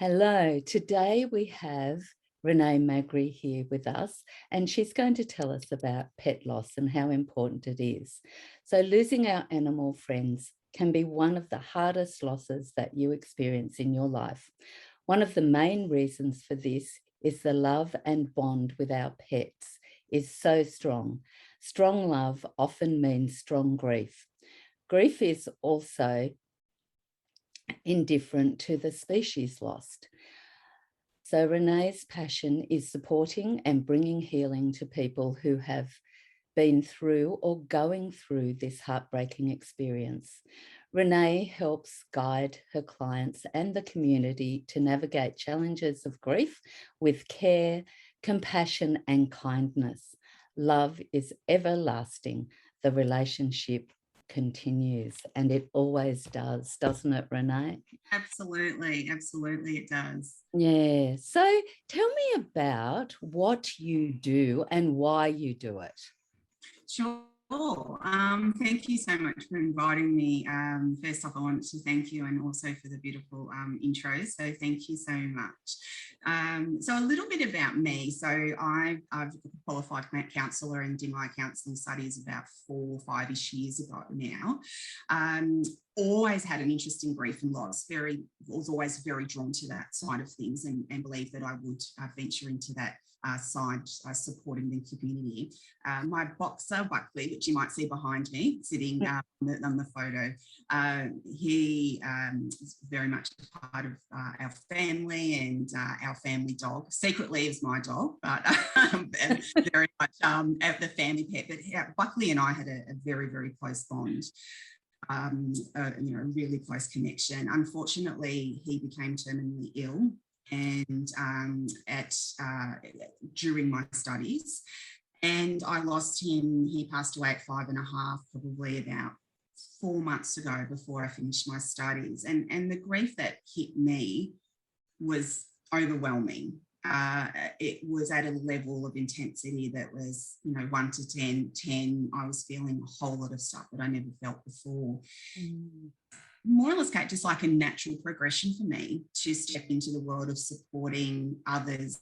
Hello, today we have Renee Magri here with us, and she's going to tell us about pet loss and how important it is. So losing our animal friends can be one of the hardest losses that you experience in your life. One of the main reasons for this is the love and bond with our pets is so strong. Strong love often means strong grief. Grief is also indifferent to the species lost. So Renee's passion is supporting and bringing healing to people who have been through or going through this heartbreaking experience. Renee helps guide her clients and the community to navigate challenges of grief with care, compassion, and kindness. Love is everlasting. The relationship continues, and it always does, doesn't it, Renee? Absolutely it does. Yeah. So tell me about what you do and why you do it. Sure. Thank you so much for inviting me. First off, I want to thank you and also for the beautiful intro. So thank you so much. So a little bit about me. So I've a qualified counsellor and did my counselling studies about 4 or 5-ish years ago now. Always had an interest in grief and loss. Was always very drawn to that side of things and believed that I would venture into that side, supporting the community. My boxer, Buckley, which you might see behind me, sitting on the photo, he is very much a part of our family and our family dog. Secretly is my dog, but very much the family pet. But Buckley and I had a very, very close bond. A really close connection. Unfortunately, he became terminally ill and during my studies, and I lost him. He passed away at 5.5, probably about 4 months ago before I finished my studies, and the grief that hit me was overwhelming. It was at a level of intensity that was, 1 to 10. 10, I was feeling a whole lot of stuff that I never felt before. More or less just like a natural progression for me to step into the world of supporting others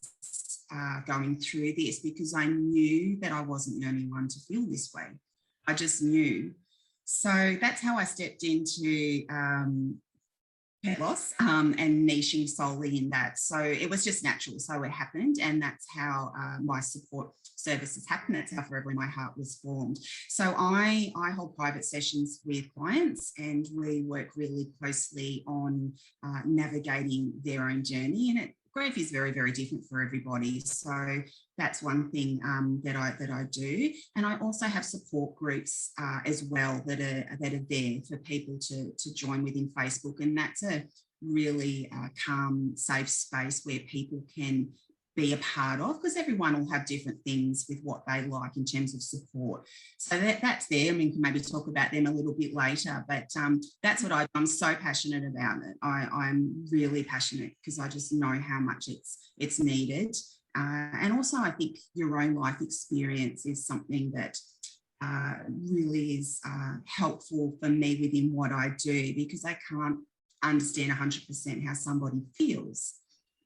going through this, because I knew that I wasn't the only one to feel this way. I just knew. So that's how I stepped into pet loss and niching solely in that. So it was just natural. So it happened, and that's how my support services happen. That's how Forever in My Heart was formed. So I hold private sessions with clients, and we work really closely on navigating their own journey. And grief is very, very different for everybody. So that's one thing that I do. And I also have support groups as well that are there for people to join within Facebook. And that's a really calm, safe space where people can be a part of, because everyone will have different things with what they like in terms of support. So that's there. I mean, we can maybe talk about them a little bit later, but that's what I'm so passionate about it. I'm really passionate because I just know how much it's needed. And also I think your own life experience is something that really is helpful for me within what I do, because I can't understand 100% how somebody feels,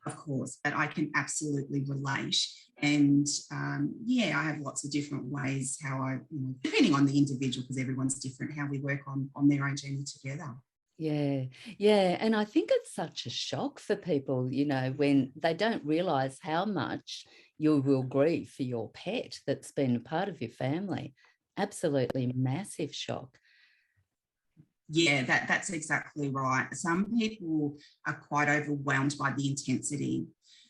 of course, but I can absolutely relate. And I have lots of different ways how I, depending on the individual, because everyone's different, how we work on their own journey together. Yeah. And I think it's such a shock for people, when they don't realise how much you will grieve for your pet that's been a part of your family. Absolutely massive shock. Yeah, that's exactly right. Some people are quite overwhelmed by the intensity,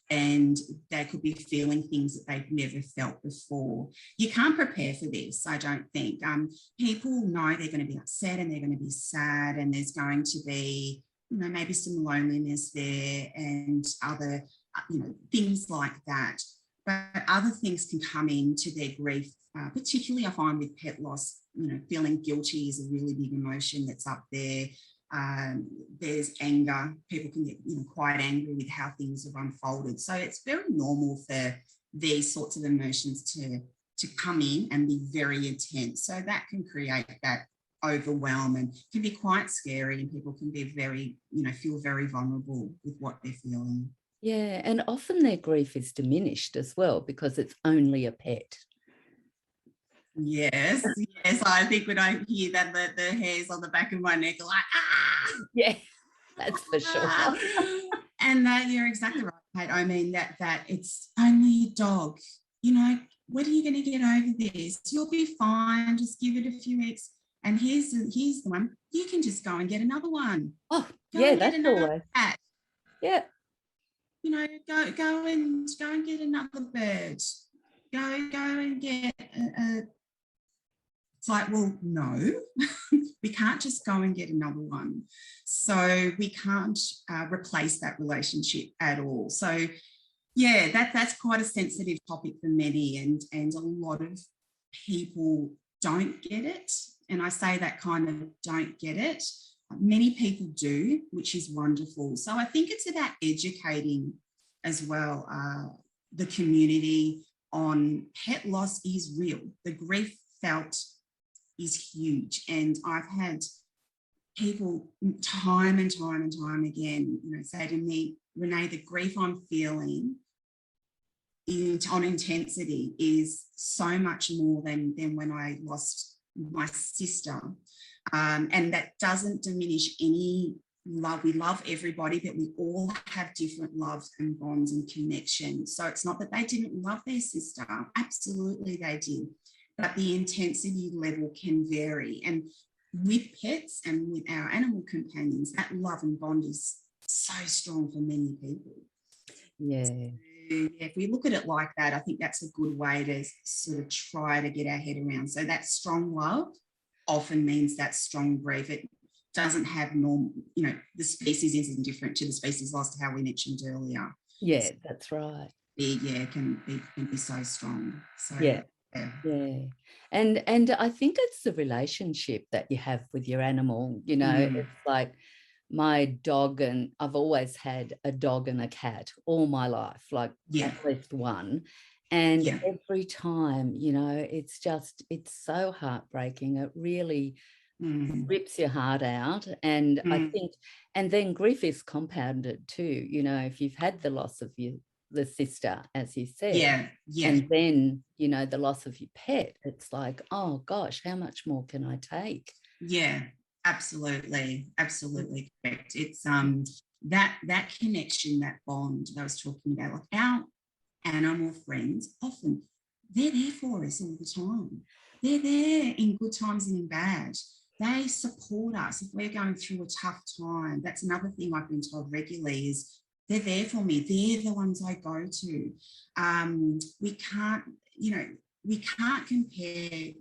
and they could be feeling things that they've never felt before. You can't prepare for this, I don't think. People know they're going to be upset and they're going to be sad, and there's going to be, maybe some loneliness there and other, things like that. But other things can come into their grief, particularly I find with pet loss. Feeling guilty is a really big emotion that's up there. There's anger. People can get quite angry with how things have unfolded. So it's very normal for these sorts of emotions to come in and be very intense. So that can create that overwhelm and can be quite scary, and people can be very, feel very vulnerable with what they're feeling. Yeah, and often their grief is diminished as well because it's only a pet. Yes. I think when I hear that, the hairs on the back of my neck are like, ah! Yeah, that's for sure. And that you're exactly right, Kate. I mean, that it's only a dog. When are you going to get over this? You'll be fine. Just give it a few weeks. And here's the one. You can just go and get another one. Oh, yeah, that's always. Cat. Yeah. Go and get another bird. Go and get a. It's like, well, no, we can't just go and get another one. So we can't replace that relationship at all. So yeah, that's quite a sensitive topic for many, and a lot of people don't get it. And I say that kind of don't get it. Many people do, which is wonderful. So I think it's about educating as well the community on pet loss is real. The grief felt is huge. And I've had people time and time again, say to me, Renee, the grief I'm feeling on intensity is so much more than when I lost my sister. And that doesn't diminish any love. We love everybody, but we all have different loves and bonds and connections. So it's not that they didn't love their sister. Absolutely they did. But the intensity level can vary. And with pets and with our animal companions, that love and bond is so strong for many people. Yeah. So, if we look at it like that, I think that's a good way to sort of try to get our head around. So that strong love often means that strong grief. It doesn't have normal, the species isn't different to the species lost, how we mentioned earlier. Yeah, that's right. Yeah, can be so strong. So yeah. And I think it's the relationship that you have with your animal. It's like my dog, and I've always had a dog and a cat all my life, like at least one. And every time, it's so heartbreaking. It really rips your heart out. And I think, and then grief is compounded too, if you've had the loss of the sister, as you said, and then, the loss of your pet, it's like, oh gosh, how much more can I take? Yeah, absolutely correct. It's that connection, that bond that I was talking about, like our animal friends, often they're there for us all the time. They're there in good times and in bad. They support us if we're going through a tough time. That's another thing I've been told regularly is they're there for me. They're the ones I go to. We can't compare,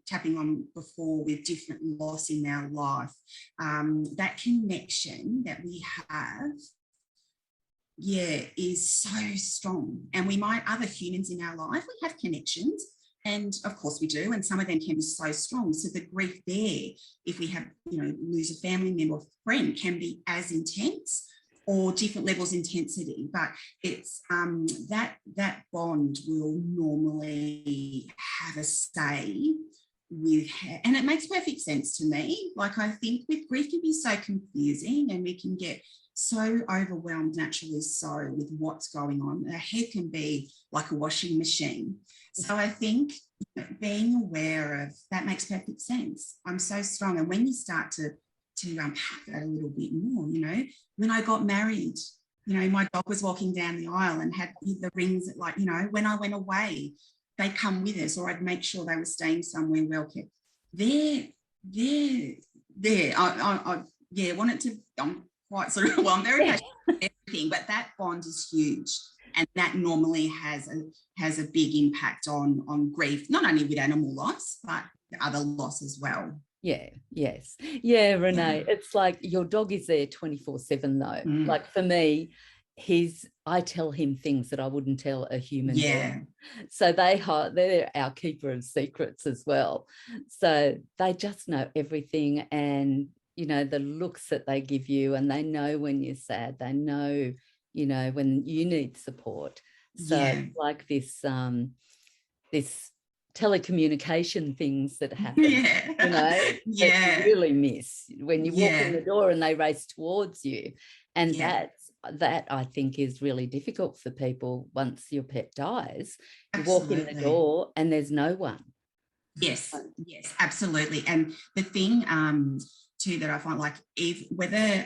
tapping on before, with different loss in our life. That connection that we have, is so strong. And we might, other humans in our life, we have connections. And of course we do. And some of them can be so strong. So the grief there, if we have, lose a family member or friend, can be as intense or different levels of intensity. But it's that bond will normally have a say with her. And it makes perfect sense to me. Like, I think with grief can be so confusing, and we can get so overwhelmed naturally so with what's going on. Our head can be like a washing machine. So I think being aware of that makes perfect sense. I'm so strong. And when you start to unpack that a little bit more, when I got married, my dog was walking down the aisle and had the rings that, like, when I went away, they come with us, or I'd make sure they were staying somewhere well kept. They're there. I wanted to, I'm quite sort of, I'm very passionate about everything, but that bond is huge. And that normally has a big impact on grief, not only with animal loss, but other loss as well. Yeah, yes. Yeah, Renee, it's like your dog is there 24/7 though. Like for me, I tell him things that I wouldn't tell a human being. So they're our keeper of secrets as well. So they just know everything, and the looks that they give you, and they know when you're sad, they know, when you need support. So like this telecommunication things that happen, Yeah. you know, that Yeah. you really miss when you walk in Yeah. the door and they race towards you. And Yeah. that I think is really difficult for people once your pet dies. You walk in the Absolutely. door and there's no one. Yes, yes, absolutely. And the thing too that I find, like, if whether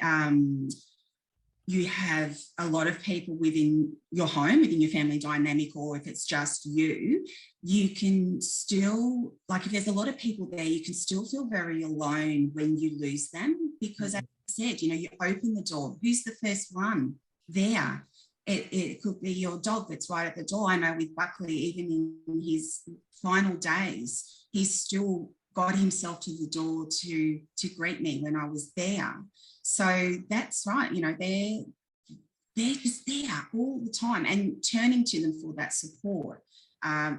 you have a lot of people within your home, within your family dynamic, or if it's just you, you can still, like, if there's a lot of people there, you can still feel very alone when you lose them, because as I said, you know, you open the door, who's the first one there? It could be your dog that's right at the door. I know with Buckley, even in his final days, he's still got himself to the door to greet me when I was there. So that's right, you know, they're just there all the time, and turning to them for that support.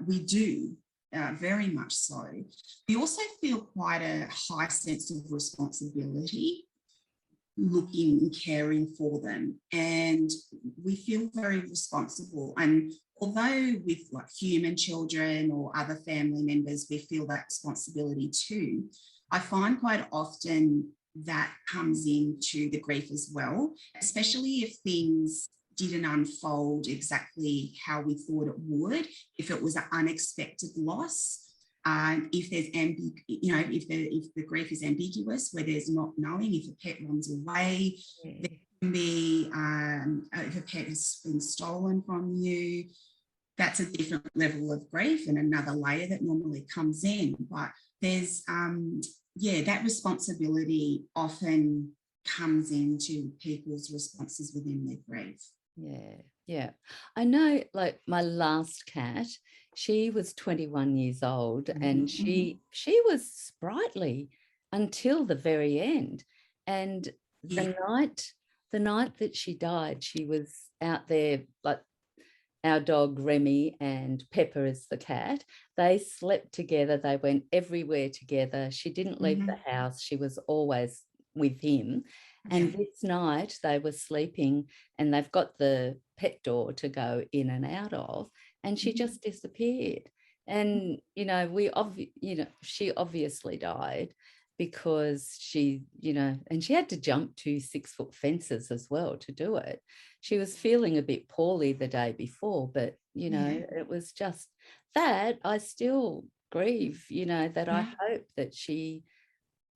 We do, very much so. We also feel quite a high sense of responsibility looking and caring for them, and we feel very responsible. And although with like human children or other family members we feel that responsibility too, I find quite often that comes into the grief as well, especially if things didn't unfold exactly how we thought it would, if it was an unexpected loss. If there's if the grief is ambiguous, where there's not knowing, if a pet runs away, there can be if a pet has been stolen from you, that's a different level of grief and another layer that normally comes in. But there's that responsibility often comes into people's responses within their grief. Yeah. I know, like, my last cat, she was 21 years old, and she was sprightly until the very end. And the night that she died, she was out there, like, our dog Remy and Pepper is the cat. They slept together. They went everywhere together. She didn't leave the house. She was always with him. And this night they were sleeping, and they've got the pet door to go in and out of, and she just disappeared. And, you know, she obviously died because she, you know, and she had to jump 2 6-foot fences as well to do it. She was feeling a bit poorly the day before, but, you know, it was just that I still grieve, you know, that I hope that she,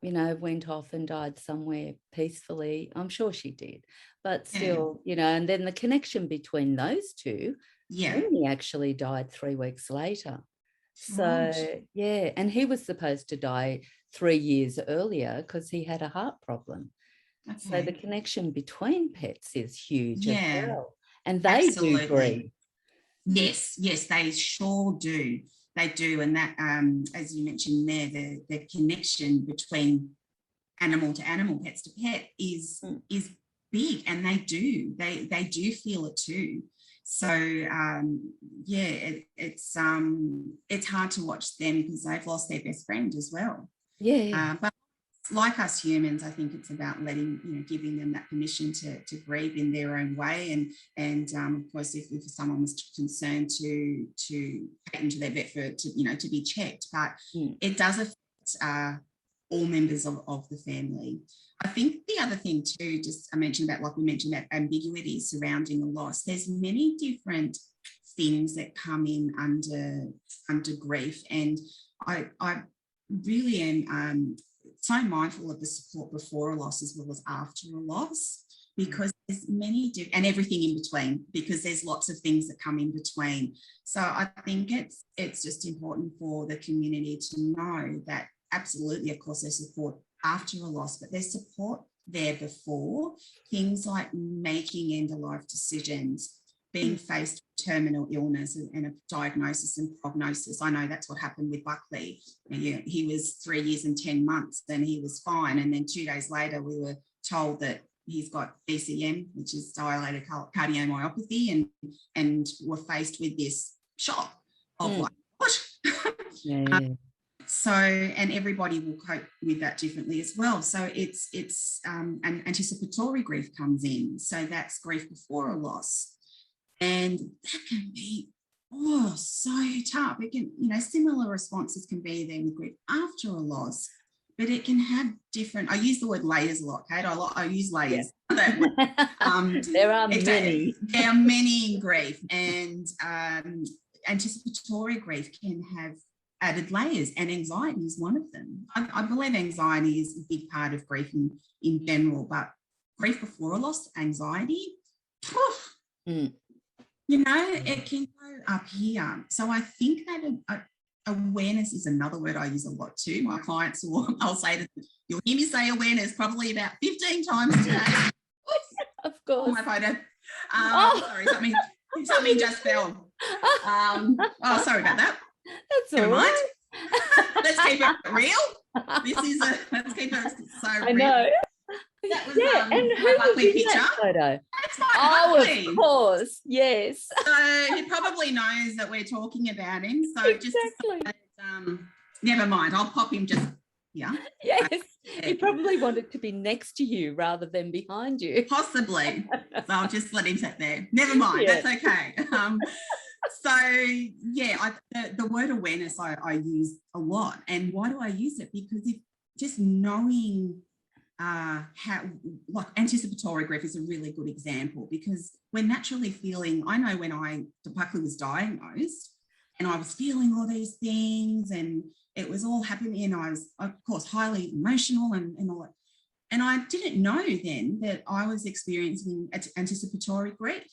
you know, went off and died somewhere peacefully. I'm sure she did, but still, you know, and then the connection between those two, Remy actually died 3 weeks later. So, yeah, and he was supposed to die 3 years earlier because he had a heart problem. So the connection between pets is huge as well. And they do grieve. Yes, they sure do. They do. And that, as you mentioned there, the connection between animal to animal, pets to pet is big, and they do feel it too. So it's hard to watch them because they've lost their best friend as well. But like us humans, I think it's about giving them that permission to grieve in their own way. And of course, if someone was concerned to take them to their vet to be checked, but it does affect all members of the family. I think the other thing too, just I mentioned about, like we mentioned, that ambiguity surrounding a loss. There's many different things that come in under grief, and I really am so mindful of the support before a loss as well as after a loss, because there's many and everything in between, because there's lots of things that come in between. So I think it's just important for the community to know that absolutely, of course, there's support after a loss, but there's support there before. Things like making end-of-life decisions, being faced with terminal illness and a diagnosis and prognosis. I know that's what happened with Buckley. He was 3 years and 10 months, and he was fine. And then 2 days later, we were told that he's got DCM, which is dilated cardiomyopathy, and we're faced with this shock of like, what? So, and everybody will cope with that differently as well. So it's and anticipatory grief comes in. So that's grief before a loss. And that can be Oh, so tough. It can, similar responses can be there with grief after a loss, but it can have different. I use the word layers a lot, Kate. I use Yeah. layers. That word. There are many. There are many in grief, and anticipatory grief can have added layers, and anxiety is one of them. I believe anxiety is a big part of grief in general, but grief before a loss, anxiety, it can go up here. So I think that awareness is another word I use a lot too. My clients I'll say to them, you'll hear me say awareness probably about 15 times today. Of course. Oh, my photo. Sorry, something just fell. Sorry about that. That's all right. Let's keep it real. Let's keep it so real. I know. That was and who my was Buckley in picture. That photo? That's my Buckley. Of course, yes. So he probably knows that we're talking about him. So exactly. Just never mind. I'll pop him just here. Yes, he probably wanted to be next to you rather than behind you. Possibly. So I'll just let him sit there. Never mind. Yeah. That's okay. The word awareness I use a lot. And why do I use it? Because just knowing how, like anticipatory grief is a really good example, because we're naturally feeling, I know when Buckley was diagnosed and I was feeling all these things and it was all happening and I was, of course, highly emotional and all that. And I didn't know then that I was experiencing anticipatory grief.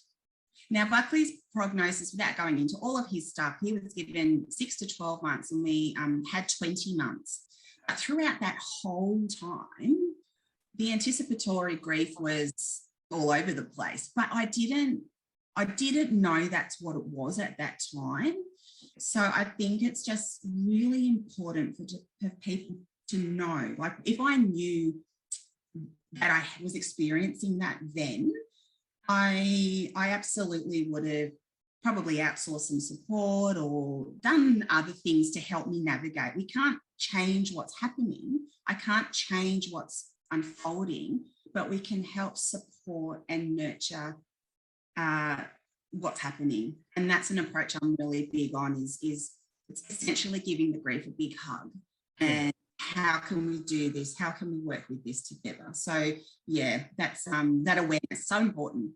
Now, Buckley's prognosis, without going into all of his stuff, he was given 6 to 12 months and we had 20 months. But throughout that whole time, the anticipatory grief was all over the place, but I didn't know that's what it was at that time. So I think it's just really important for people to know, like if I knew that I was experiencing that then, I absolutely would have probably outsourced some support or done other things to help me navigate. We can't change what's happening. I can't change what's unfolding, but we can help support and nurture what's happening. And that's an approach I'm really big on is it's essentially giving the grief a big hug. And how can we do this? How can we work with this together? So yeah, that's that awareness, so important.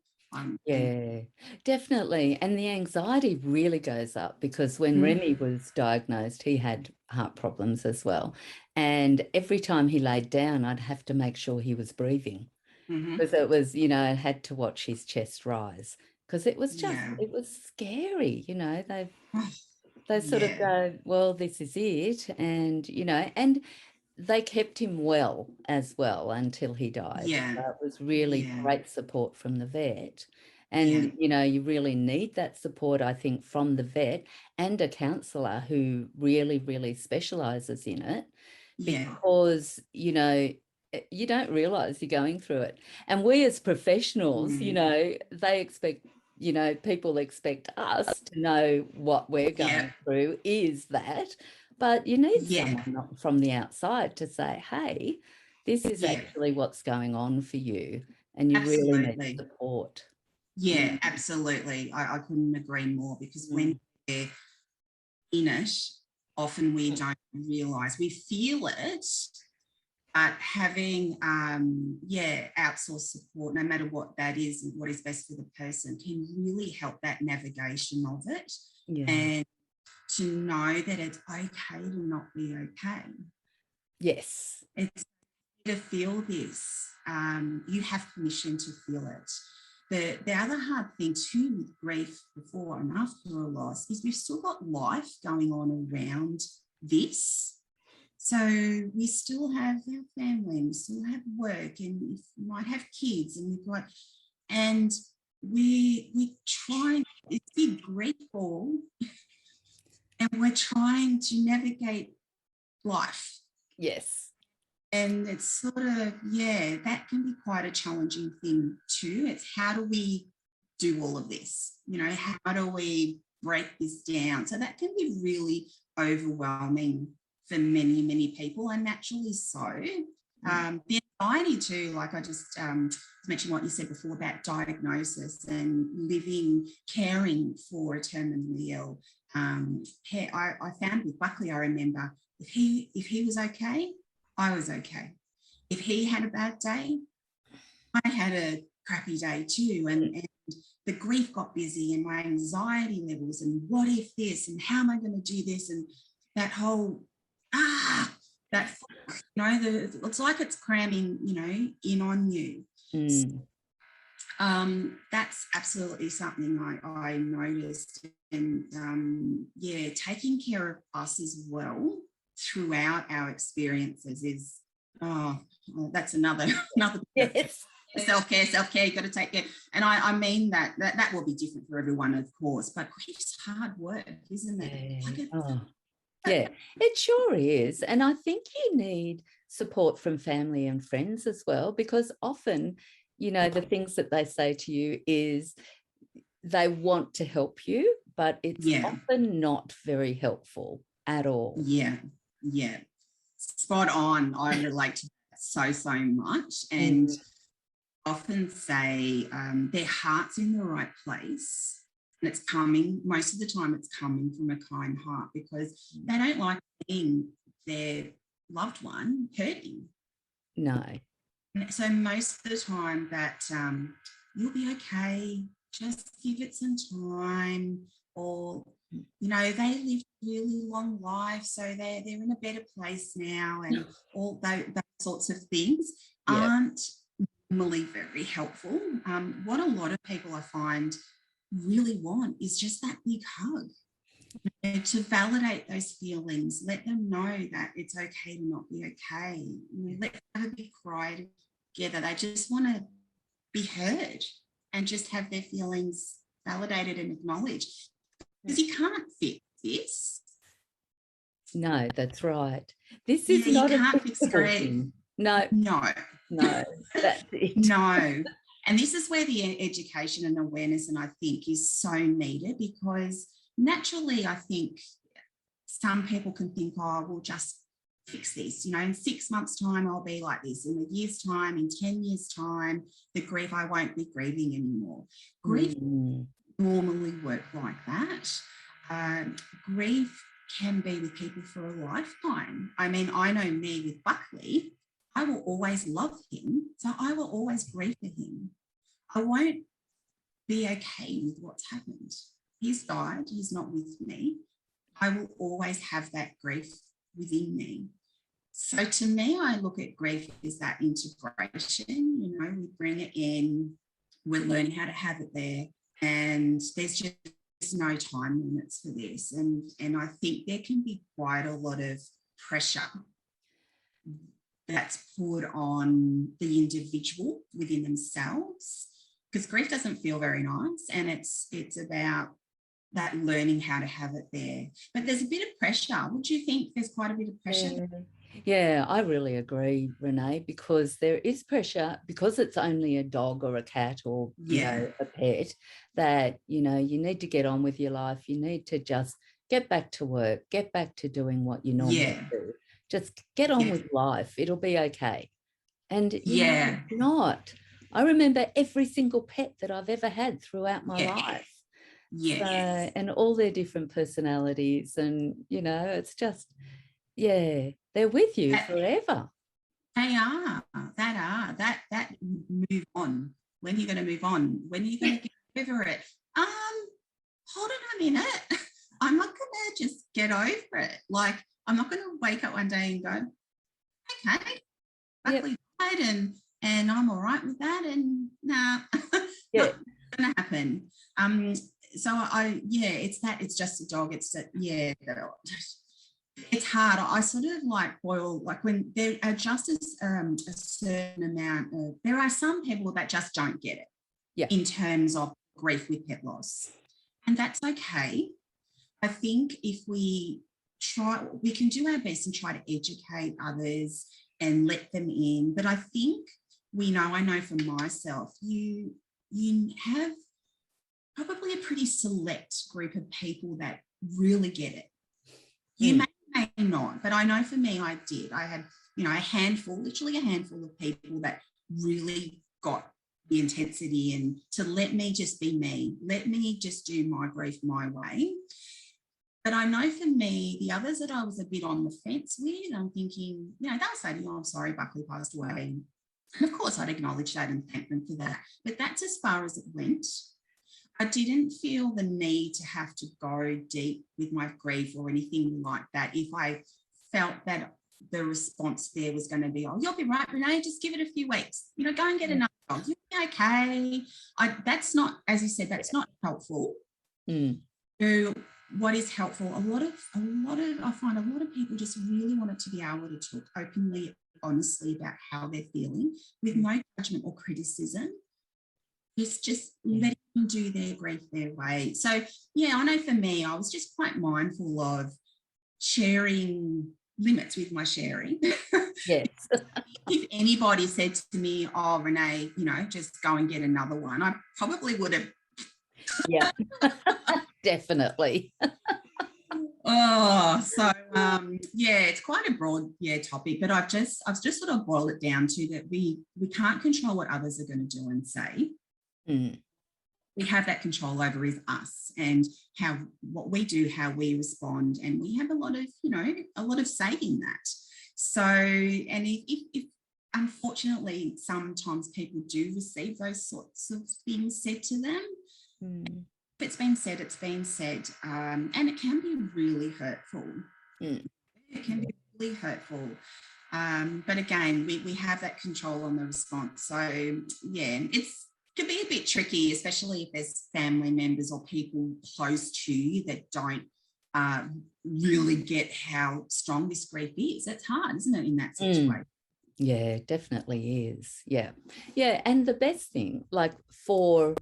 Yeah, definitely. And the anxiety really goes up because when Rennie was diagnosed, he had heart problems as well. And every time he laid down, I'd have to make sure he was breathing because it was, I had to watch his chest rise because it was just, it was scary, they sort of go, well, this is it. And, and they kept him well as well until he died. Yeah. So it was really great support from the vet. And, you really need that support, I think, from the vet and a counsellor who really, really specialises in it because, you don't realise you're going through it. And we as professionals, they expect, people expect us to know what we're going through is that. But you need someone from the outside to say, hey, this is actually what's going on for you. And you really need support. Yeah, absolutely. I couldn't agree more because when we're in it, often we don't realise. We feel it, but having, outsourced support, no matter what that is and what is best for the person, can really help that navigation of it. And to know that it's okay to not be okay. Yes. It's to feel this. You have permission to feel it. The other hard thing too with grief before and after a loss is we've still got life going on around this. So we still have our family and we still have work and we might have kids and we try, it's big grief ball and we're trying to navigate life. Yes. And it's sort of, that can be quite a challenging thing too. It's how do we do all of this? How do we break this down? So that can be really overwhelming for many, many people, and naturally so. The anxiety too, like I just mentioned what you said before about diagnosis and caring for a terminally ill. I found with Buckley, I remember if he was okay, I was okay. If he had a bad day, I had a crappy day too. And the grief got busy, and my anxiety levels, and what if this, and how am I going to do this, and that whole it's like it's cramming, in on you. Mm. That's absolutely something I noticed. And taking care of us as well throughout our experiences is, that's another Yes. self-care, you got to take care. And I mean that will be different for everyone, of course, but it's hard work, isn't it? Yeah, it sure is. And I think you need support from family and friends as well, because often, the things that they say to you is they want to help you, but it's often not very helpful at all. Yeah. Spot on. I relate to that so much. And often say their heart's in the right place. And it's coming, most of the time it's coming from a kind heart, because they don't like seeing their loved one hurting. No. So most of the time that you'll be okay, just give it some time, or, they lived really long lives, so they're in a better place now, and all those sorts of things aren't normally very helpful. What a lot of people I find really want is just that big hug, to validate those feelings, let them know that it's okay to not be okay. Let's have a big cry together. They just want to be heard and just have their feelings validated and acknowledged, because you can't fix this. No, that's right. This is not a fixable thing. No. That's it. No. And this is where the education and awareness, and I think, is so needed, because naturally I think some people can think, we'll just fix this. In 6 months' time, I'll be like this. In a year's time, in 10 years' time, the grief, I won't be grieving anymore. Grief normally work like that. Grief can be with people for a lifetime. I mean, I know me with Buckley, I will always love him, so I will always grieve for him. I won't be okay with what's happened. He's died, he's not with me. I will always have that grief within me. So to me, I look at grief as that integration. We bring it in, we're learning how to have it there, and there's just no time limits for this. And I think there can be quite a lot of pressure that's put on the individual within themselves, because grief doesn't feel very nice, and it's about that learning how to have it there. But there's a bit of pressure. Would you think there's quite a bit of pressure? Yeah, I really agree, Renee, because there is pressure, because it's only a dog or a cat or a pet, that you need to get on with your life. You need to just get back to work, get back to doing what you normally do. Just get on with life. It'll be okay. And it's not. I remember every single pet that I've ever had throughout my life. So, and all their different personalities, and it's just, they're with you forever. They are. That move on. When are you going to move on? When are you going to get over it? Hold on a minute. I'm not going to just get over it. Like, I'm not going to wake up one day and go, okay, Buckley died, and I'm all right with that, and nah, not going to happen. So it's just a dog. It's that, it's hard. I sort of boil, when there are just a certain amount of, there are some people that just don't get it in terms of grief with pet loss. And that's okay. I think if we can do our best and try to educate others and let them in. But I think I know for myself, you have probably a pretty select group of people that really get it. You may not, but I know for me, I did. I had, literally a handful of people that really got the intensity and to let me just be me, let me just do my grief my way. But I know for me, the others that I was a bit on the fence with, I'm thinking, they'll say to me, oh, I'm sorry, Buckley passed away. And of course, I'd acknowledge that and thank them for that. But that's as far as it went. I didn't feel the need to have to go deep with my grief or anything like that. If I felt that the response there was going to be, oh, you'll be right, Renee, just give it a few weeks. Go and get another job. You'll be okay. That's not, as you said, that's not helpful. So what is helpful? I find a lot of people just really wanted to be able to talk openly, honestly about how they're feeling with no judgment or criticism. Just letting them do their grief their way. So, I know for me, I was just quite mindful of sharing limits with my sharing. Yes. If anybody said to me, oh, Renee, just go and get another one, I probably would have. Yeah, definitely. It's quite a broad topic, but I've just sort of boiled it down to that we can't control what others are going to do and say. We have that control over is us and what we do, how we respond, and we have a lot of say in that. So, and if unfortunately sometimes people do receive those sorts of things said to them, if it's been said, it's been said, and it can be really hurtful. It can be really hurtful. But again, we have that control on the response. So it can be a bit tricky, especially if there's family members or people close to you that don't really get how strong this grief is. It's hard, isn't it, in that situation? Yeah, it definitely is. Yeah. And the best thing, like for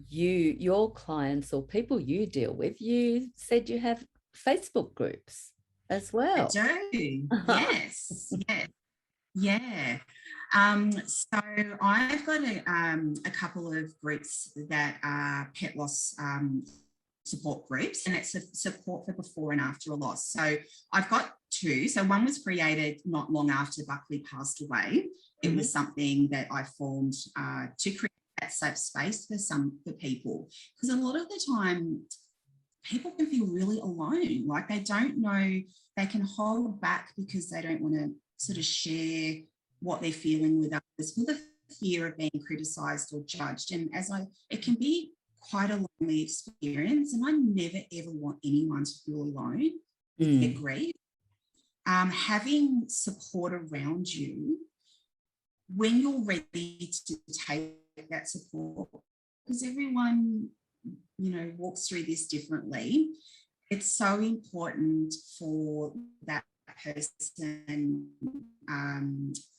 you, your clients or people you deal with, you said you have Facebook groups as well. I do. Yes. Yeah. So I've got a couple of groups that are pet loss support groups, and it's a support for before and after a loss. So I've got two. So one was created not long after Buckley passed away. It was something that I formed to create that safe space for people, because a lot of the time people can feel really alone, like they don't know, they can hold back because they don't want to sort of share what they're feeling with others for the fear of being criticised or judged. And it can be quite a lonely experience, and I never ever want anyone to feel alone with their grief. Having support around you when you're ready to take that support, because everyone, walks through this differently. It's so important for that person to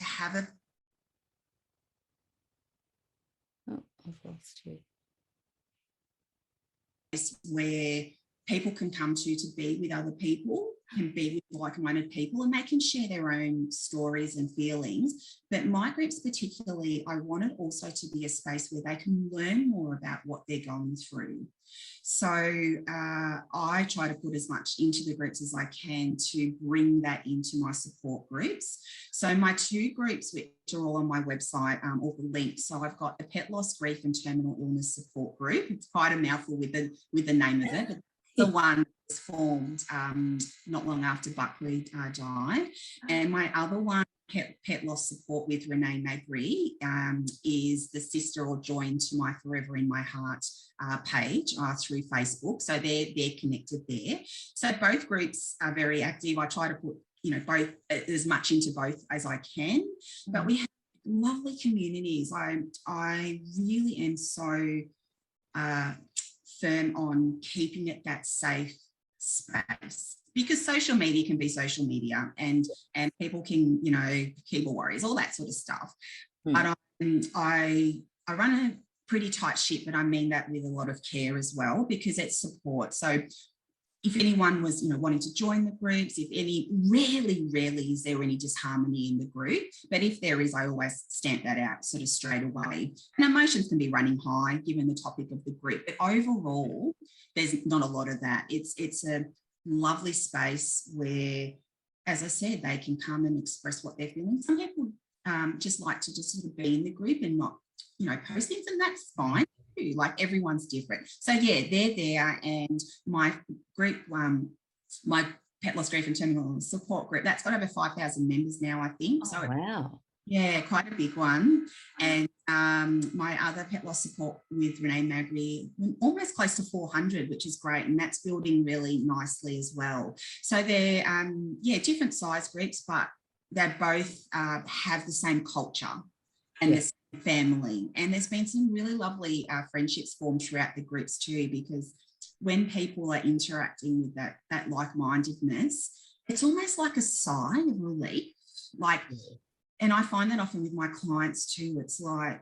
have a... Oh, I've lost you. Where people can come to be with other people, can be with like-minded people, and they can share their own stories and feelings. But my groups particularly, I want it also to be a space where they can learn more about what they're going through. So I try to put as much into the groups as I can to bring that into my support groups. So my two groups, which are all on my website, all the links. So I've got the Pet Loss, Grief and Terminal Illness Support Group. It's quite a mouthful with the name of it, but the one was formed not long after Buckley died. And my other one, Pet Loss Support with Renee Magri, is the sister or joined to my Forever in My Heart page through Facebook. So they're connected there. So both groups are very active. I try to put both, as much into both as I can. But we have lovely communities. I really am so firm on keeping it that safe space, because social media can be social media, and people can, keyboard warriors, all that sort of stuff. But I run a pretty tight ship, but I mean that with a lot of care as well, because it's support. So if anyone was, wanting to join the groups, rarely is there any disharmony in the group. But if there is, I always stamp that out sort of straight away. And emotions can be running high given the topic of the group. But overall, there's not a lot of that. It's a lovely space where, as I said, they can come and express what they're feeling. Some people just like to just sort of be in the group and not post things, and that's fine too. Like, everyone's different. So yeah, they're there. And my group, my pet loss, grief and terminal support group, that's got over 5,000 members now, I think. Oh, wow. Yeah, quite a big one. And my other pet loss support with Renee Magri, almost close to 400, which is great. And that's building really nicely as well. So they're, different size groups, but they both have the same culture and the same family. And there's been some really lovely friendships formed throughout the groups too, because when people are interacting with that like-mindedness, it's almost like a sigh of relief. Like, and I find that often with my clients too. It's like,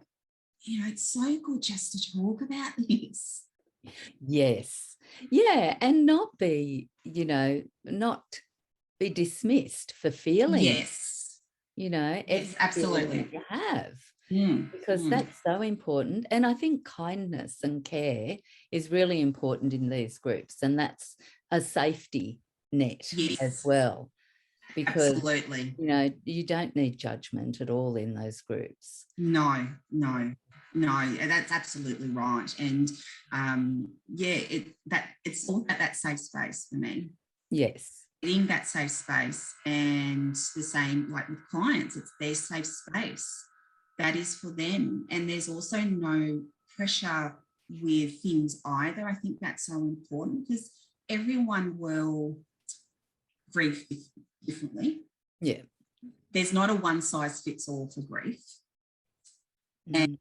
it's so good just to talk about this. Yes. Yeah. And not be, not be dismissed for feeling. Yes. Yes, absolutely. You have. Because that's so important. And I think kindness and care is really important in these groups. And that's a safety net as well. Because, absolutely. You don't need judgment at all in those groups. No, that's absolutely right. And it's all about that safe space for me. Yes. Getting that safe space, and the same like with clients, it's their safe space. That is for them. And there's also no pressure with things either. I think that's so important, because everyone will grieve differently. Yeah. There's not a one size fits all for grief. And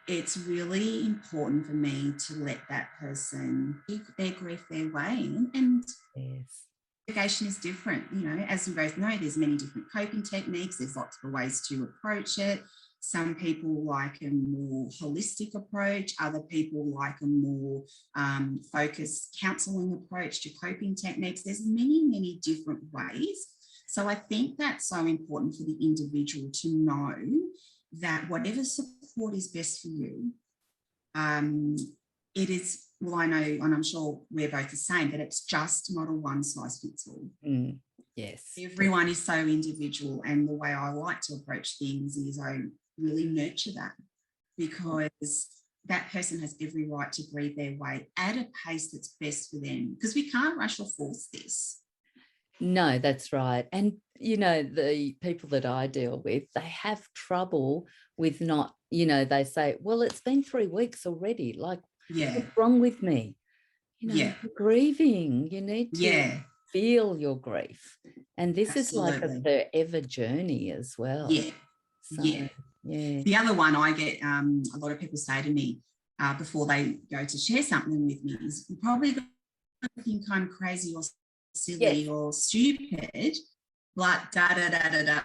it's really important for me to let that person give their grief their way. And yes, navigation is different. As we both know, there's many different coping techniques. There's lots of ways to approach it. Some people like a more holistic approach. Other people like a more focused counselling approach to coping techniques. There's many, many different ways. So I think that's so important for the individual to know that whatever support is best for you, it is, well, I know, and I'm sure we're both the same, that it's just not a one size fits all. Yes. Everyone is so individual. And the way I like to approach things is I really nurture that, because that person has every right to breathe their way at a pace that's best for them, because we can't rush or force this. No, that's right. And, the people that I deal with, they have trouble with not, they say, well, it's been 3 weeks already. Like, what's wrong with me? You're grieving. You need to feel your grief. And this is like a forever journey as well. Yeah. So, The other one I get, a lot of people say to me before they go to share something with me is, you probably got to think I'm crazy or silly or stupid, but da-da-da-da-da.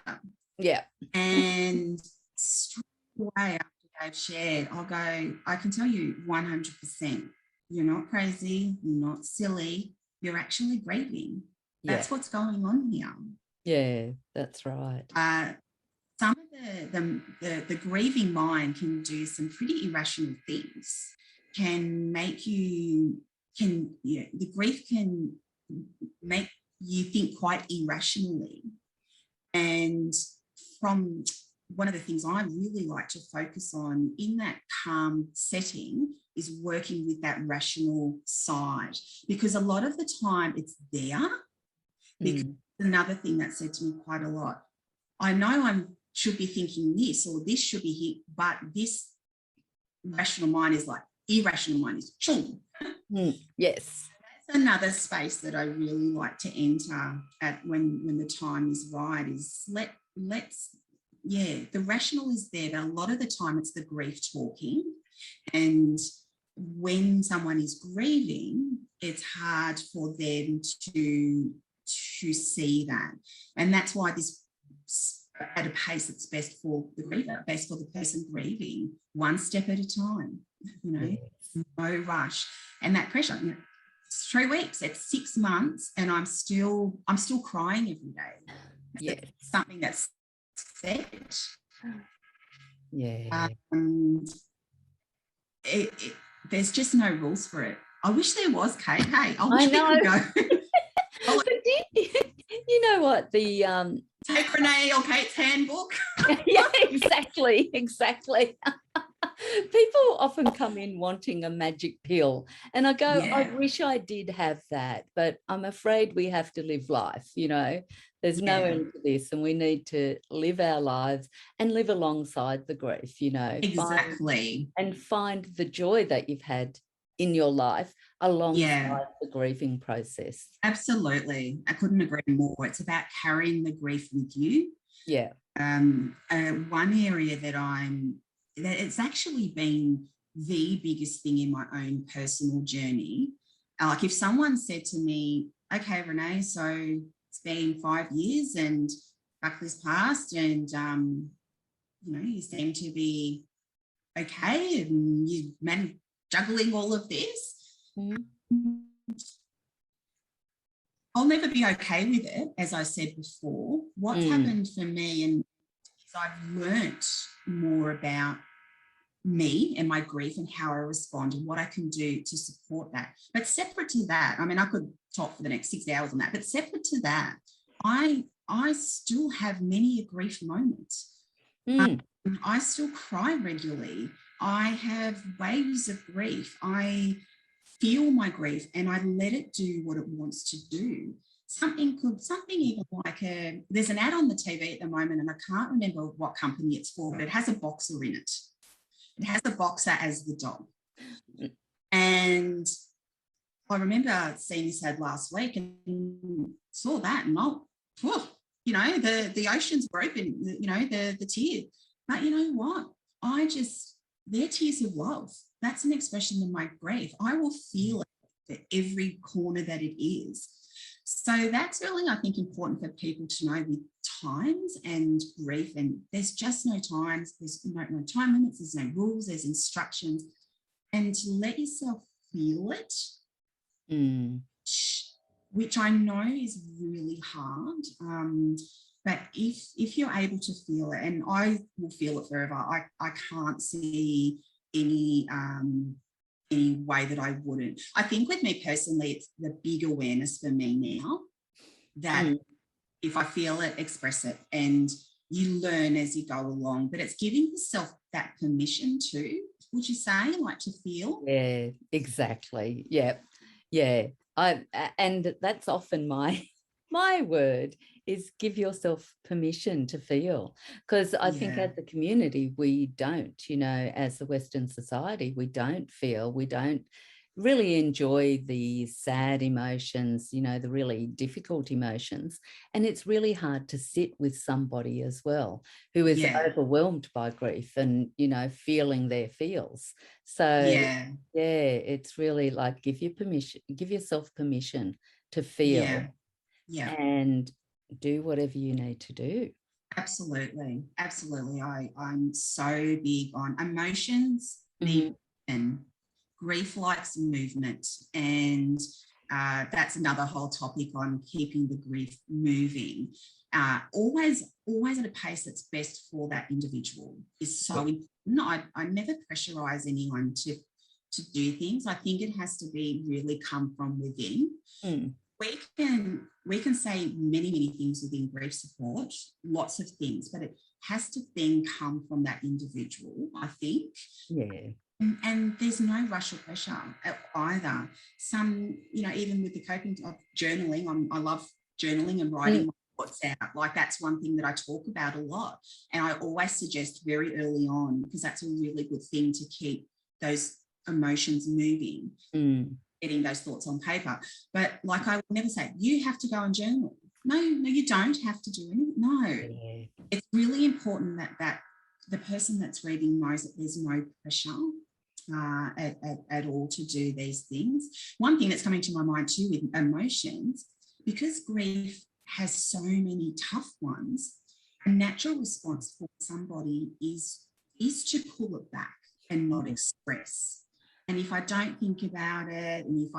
Yeah. And straight away after they've shared, I'll go, I can tell you 100%, you're not crazy, you're not silly, you're actually grieving. That's what's going on here. Yeah, that's right. Some of the grieving mind can do some pretty irrational things. The grief can make you think quite irrationally. And from one of the things I really like to focus on in that calm setting is working with that rational side, because a lot of the time it's there. Because another thing that's said to me quite a lot, I know I should be thinking this, or this should be here, but this rational mind is like, irrational mind is chung. Yes. That's another space that I really like to enter at when the time is right, is the rational is there, but a lot of the time it's the grief talking. And when someone is grieving, it's hard for them to see that. And that's why this, at a pace that's best for the griever, best for the person grieving, one step at a time, no rush. And that pressure, it's 3 weeks, it's 6 months, and I'm still crying every day. Yes. It's something that's said. Yeah. There's just no rules for it. I wish there was, Kate. Hey, I wish we could go. But you know what? Take Renee or Kate's handbook. Yeah, exactly. People often come in wanting a magic pill, and I go, I wish I did have that, but I'm afraid we have to live life, there's no end to this, and we need to live our lives and live alongside the grief, Exactly. find the joy that you've had in your life alongside the grieving process. Absolutely. I couldn't agree more. It's about carrying the grief with you. Yeah. One area that it's actually been the biggest thing in my own personal journey. Like if someone said to me, okay, Renee, so it's been 5 years and Buckley's passed and, you seem to be okay and you juggling all of this. I'll never be okay with it, as I said before. What's happened for me is I've learnt more about me and my grief and how I respond and what I can do to support that. But separate to that, I mean, I could talk for the next 6 hours on that, but separate to that, I still have many grief moments. I still cry regularly. I have waves of grief. I feel my grief and I let it do what it wants to do. Something even like there's an ad on the TV at the moment and I can't remember what company it's for, but it has a boxer in it. It has a boxer as the dog. And I remember seeing this ad last week and saw that and the ocean's broken, the tears. But you know what? They're tears of love. That's an expression of my grief. I will feel it at every corner that it is. So that's really, I think, important for people to know with times and grief. And there's just no times. There's no time limits. There's no rules. There's instructions. And to let yourself feel it, which I know is really hard. But if you're able to feel it, and I will feel it forever, I can't see any way that I wouldn't. I think with me personally, it's the big awareness for me now that if I feel it, express it, and you learn as you go along. But it's giving yourself that permission to, would you say, like to feel? Yeah, exactly. Yeah. And that's often my word is give yourself permission to feel, because I think as a community we don't, as the Western society, we don't feel, we don't really enjoy the sad emotions, the really difficult emotions, and it's really hard to sit with somebody as well who is overwhelmed by grief and feeling their feels. So it's really like give yourself permission to feel and do whatever you need to do. Absolutely. I'm so big on emotions, and grief likes movement, and that's another whole topic on keeping the grief moving. Always at a pace that's best for that individual is so important. I never pressurize anyone to do things. I think it has to be really come from within. We can say many things within grief support, lots of things, but it has to then come from that individual, I think. Yeah. And there's no rush or pressure either. Some, even with the coping of journaling, I love journaling and writing my thoughts out. Like that's one thing that I talk about a lot. And I always suggest very early on, because that's a really good thing to keep those emotions moving, getting those thoughts on paper. But like I would never say, you have to go and journal. No, you don't have to do anything. No. It's really important that the person that's grieving knows that there's no pressure at all to do these things. One thing that's coming to my mind too with emotions, because grief has so many tough ones, a natural response for somebody is to pull it back and not express. And if I don't think about it, and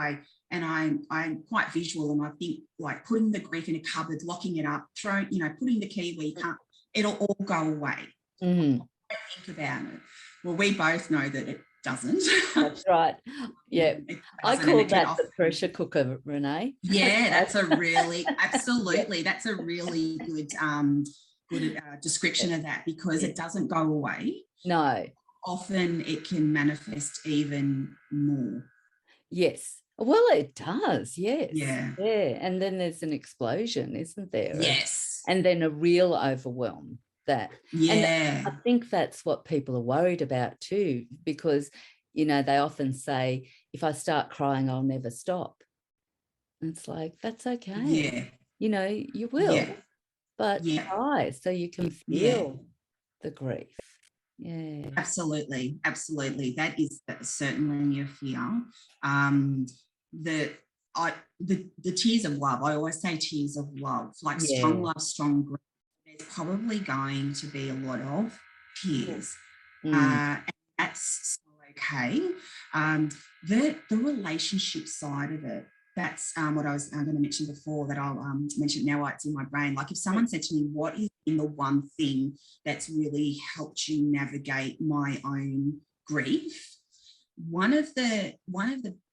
I'm quite visual, and I think like putting the grief in a cupboard, locking it up, putting the key where you can't, it'll all go away. I don't think about it. Well, we both know that it doesn't. That's right. Yeah. I And call it can that often, the pressure cooker, Renee. yeah, that's a really, absolutely, that's a really good description of that, because it doesn't go away. No. Often it can manifest even more. Yes. Well, it does. Yes. Yeah. Yeah. And then there's an explosion, isn't there? Yes. And then a real overwhelm. That. Yeah. And I think that's what people are worried about too, because, you know, they often say, if I start crying, I'll never stop. And it's like, that's okay. Yeah. You know, you will, Yeah. but Yeah. cry so you can feel the grief. Yeah. Absolutely. Absolutely. That is certainly a fear. The tears of love, I always say tears of love, like strong love, strong grief. There's probably going to be a lot of tears. And that's so okay. The relationship side of it, that's what I was going to mention before, that I'll mention now while it's in my brain. Like, if someone said to me, what is the one thing that's really helped you navigate my own grief? One of the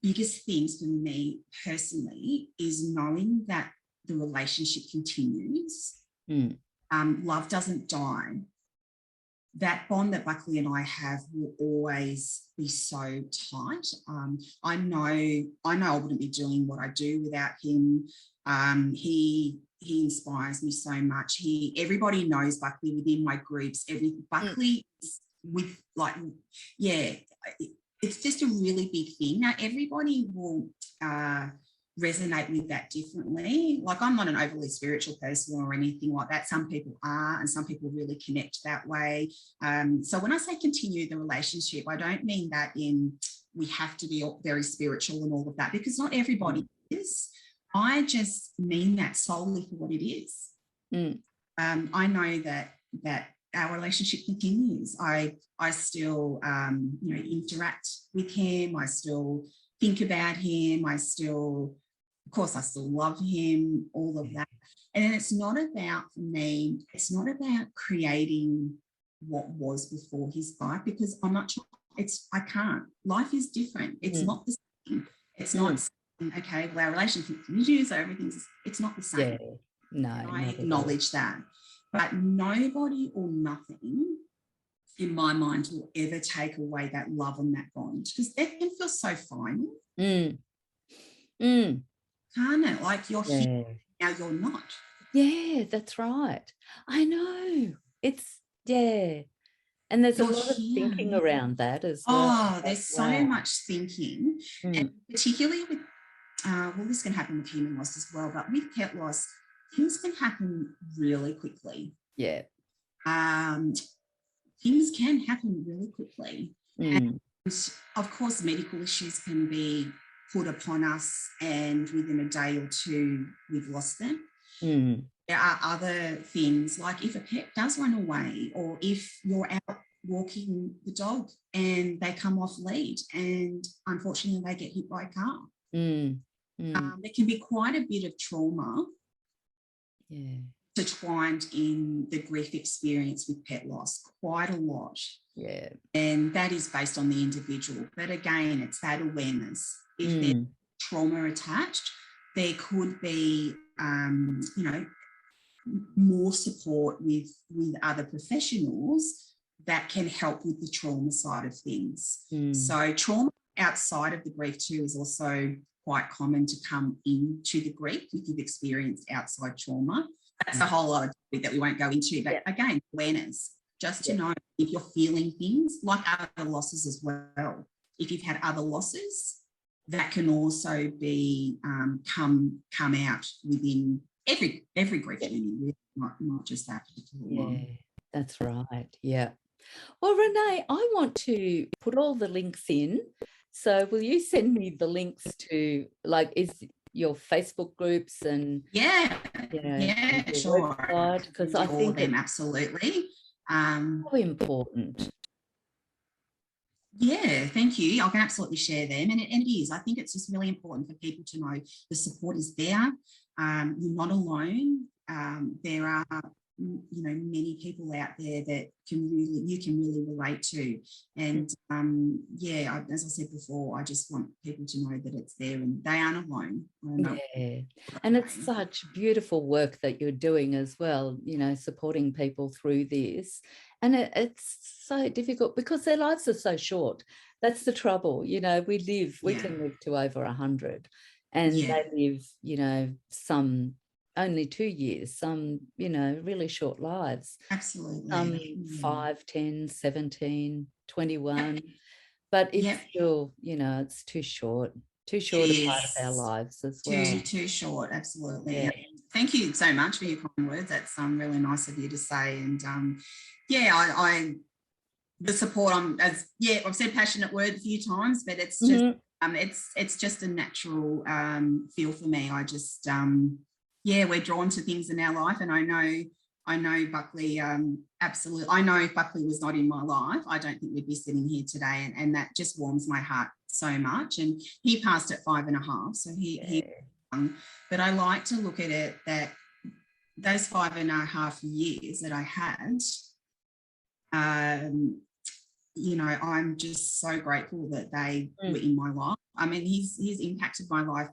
biggest things for me personally is knowing that the relationship continues. Love doesn't die. That bond that Buckley and I have will always be so tight. I know I wouldn't be doing what I do without him. He inspires me so much. Everybody knows Buckley within my groups. Buckley is with, like, yeah, it's just a really big thing. Now, everybody will resonate with that differently. Like, I'm not an overly spiritual person or anything like that. Some people are, and some people really connect that way. So when I say continue the relationship, I don't mean that in we have to be very spiritual and all of that, because not everybody is. I just mean that solely for what it is. I know that our relationship continues. I still interact with him. I still think about him. Of course, I still love him, all of that. And then it's not about, for me, it's not about creating what was before his life, because I'm not sure. I can't. Life is different. It's not the same. It's not, okay, well, our relationship continues, so it's not the same. Yeah. No. And I acknowledge that. But nobody or nothing in my mind will ever take away that love and that bond, because that can feel so final. Can't it? Like, you're here, now you're not. Yeah, that's right. I know. It's, and there's a lot of thinking around that as well. Oh, there's so much thinking. And particularly with, this can happen with human loss as well, but with pet loss, things can happen really quickly. Yeah. Things can happen really quickly. And of course, medical issues can be put upon us, and within a day or two, we've lost them. There are other things, like if a pet does run away, or if you're out walking the dog and they come off lead and unfortunately they get hit by a car. There can be quite a bit of trauma intertwined in the grief experience with pet loss, quite a lot. Yeah. And that is based on the individual. But again, it's that awareness. If there's trauma attached, there could be, more support with other professionals that can help with the trauma side of things. So trauma outside of the grief too is also quite common to come into the grief if you've experienced outside trauma. That's a whole other topic that we won't go into. But again, awareness, just to know if you're feeling things like other losses as well. If you've had other losses, that can also be come out within every grief journey, really, not just that particular one. That's right. Yeah. Well, Renee, I want to put all the links in. So will you send me the links to, like, is your Facebook groups and sure, because I think them absolutely so important. Yeah, thank you. I can absolutely share them, and it is. I think it's just really important for people to know the support is there. You're not alone. There are many people out there that you can really relate to. And as I said before, I just want people to know that it's there and they aren't alone. Yeah, and it's such beautiful work that you're doing as well, supporting people through this. And it's so difficult because their lives are so short. That's the trouble. We can live to over 100, and they live, some only 2 years, some, really short lives. Absolutely. Some 5, 10, 17, 21. But it's still, it's too short a part of our lives as well. Too short, absolutely. Yeah. Thank you so much for your kind words. That's really nice of you to say. And I the support, I've said passionate word a few times, but it's just it's just a natural feel for me. I just we're drawn to things in our life, and I know Buckley, absolutely. I know if Buckley was not in my life, I don't think we'd be sitting here today, and that just warms my heart so much. And he passed at 5.5, so he but I like to look at it that those 5.5 years that I had, I'm just so grateful that they were in my life. I mean, he's impacted my life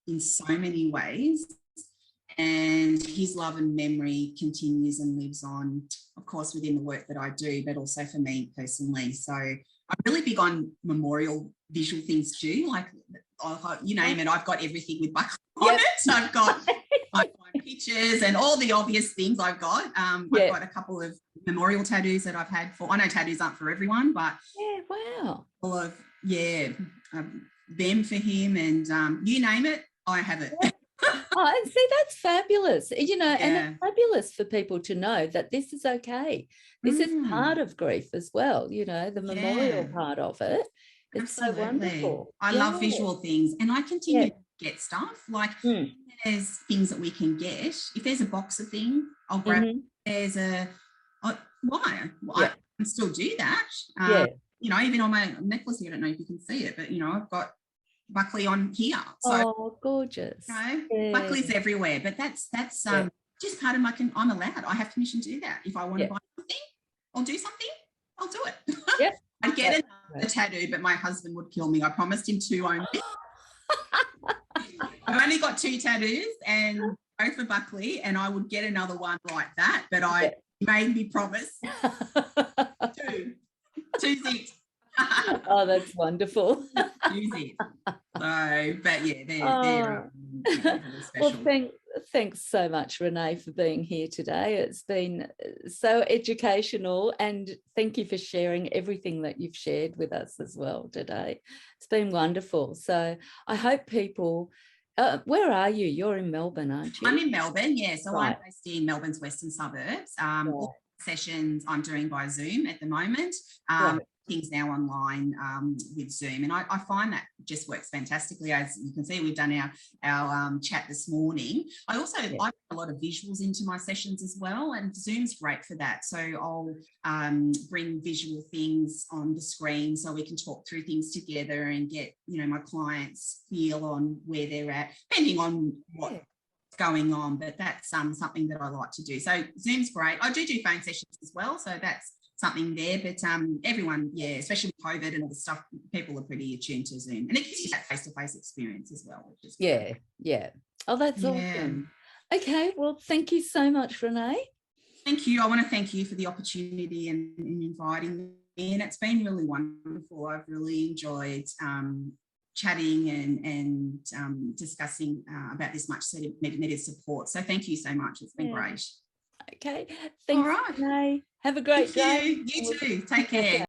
in so many ways, and his love and memory continues and lives on, of course, within the work that I do, but also for me personally. So I'm really big on memorial visual things too, like you name it, I've got everything with Buckley on it. I've got pictures and all the obvious things I've got. I've got a couple of memorial tattoos that I've had for, I know tattoos aren't for everyone, but all of them for him, and you name it, I have it. Oh, see, that's fabulous, and it's fabulous for people to know that this is okay. This is part of grief as well, the memorial part of it. It's so wonderful. I love visual things, and I continue to get stuff. Like there's things that we can get. If there's a box of things, I'll grab it. There's why? I can still do that. Even on my necklace here, I don't know if you can see it, but I've got Buckley on here. So gorgeous. Buckley's everywhere, but that's just part of I'm allowed. I have permission to do that. If I want to buy something or do something, I'll do it. I'd get another tattoo, but my husband would kill me. I promised him 2 only. I've only got 2 tattoos, and both for Buckley, and I would get another one like that, but I made me promise 2. 2's it. Oh, that's wonderful. 2's it. So, but they're really special. Well, thanks so much, Renee, for being here today. It's been so educational, and thank you for sharing everything that you've shared with us as well today. It's been wonderful. So I hope people, where are you? You're in Melbourne, aren't you? I'm in Melbourne, so I'm based in Melbourne's western suburbs. All sessions I'm doing by Zoom at the moment. Things now online with Zoom, and I find that just works fantastically. As you can see, we've done our chat this morning. I also I put a lot of visuals into my sessions as well, and Zoom's great for that. So I'll bring visual things on the screen so we can talk through things together and get my clients' feel on where they're at, depending on what's going on. But that's something that I like to do. So Zoom's great. I do phone sessions as well, so that's something there, but everyone, especially with COVID and all the stuff, people are pretty attuned to Zoom, and it gives you that face-to-face experience as well, which is great. Oh, that's awesome. Okay, well, thank you so much, Renee. Thank you. I want to thank you for the opportunity and inviting me, and it's been really wonderful. I've really enjoyed chatting and discussing about this much needed support, so thank you so much. It's been great. Okay, thanks. All right. Renee. Have a great day. You too. Take care.